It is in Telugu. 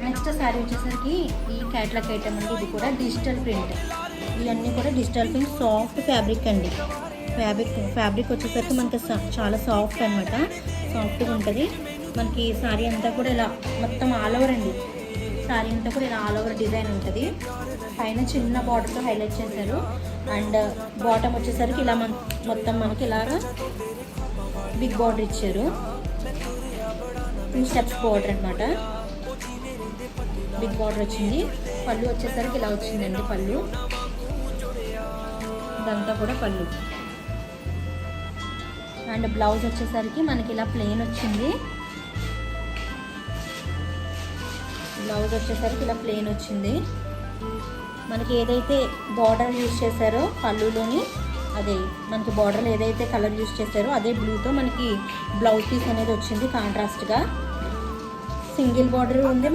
నెక్స్ట్ శారీ వచ్చేసరికి ఈ క్యాట్లాగ్ ఐటమ్ అండి. ఇది కూడా డిజిటల్ ప్రింట్. ఇవన్నీ కూడా డిజిటల్ ప్రింట్, సాఫ్ట్ ఫ్యాబ్రిక్ అండి. ఫ్యాబ్రిక్ వచ్చేసరికి మనకి చాలా సాఫ్ట్ అనమాట, సాఫ్ట్గా ఉంటుంది. మనకి శారీ అంతా కూడా ఇలా మొత్తం ఆల్ ఓవర్ అండి. శారీ అంతా కూడా ఇలా ఆల్ ఓవర్ డిజైన్ ఉంటుంది. పైన చిన్న బార్డర్తో హైలైట్ చేశారు. అండ్ బాటమ్ వచ్చేసరికి ఇలా మొత్తం మనకి ఇలాగా బిగ్ బార్డర్ ఇచ్చారు. 2 స్టెప్స్ బార్డర్ అనమాట. బిగ్ బార్డర్ వచ్చింది. పళ్ళు వచ్చేసరికి ఇలా వచ్చిందండి. పళ్ళు ఇదంతా కూడా పళ్ళు. అండ్ బ్లౌజ్ వచ్చేసరికి మనకి ఇలా ప్లెయిన్ వచ్చింది. బ్లౌజ్ వచ్చేసరికి ఇలా ప్లెయిన్ వచ్చింది. మనకి ఏదైతే బార్డర్ యూజ్ చేశారో పళ్ళులోని, అదే మనకి బార్డర్లో ఏదైతే కలర్ యూజ్ చేశారో అదే బ్లూతో మనకి బ్లౌజ్ పీస్ అనేది వచ్చింది. కాంట్రాస్ట్గా సింగిల్ బార్డర్ ఉంది.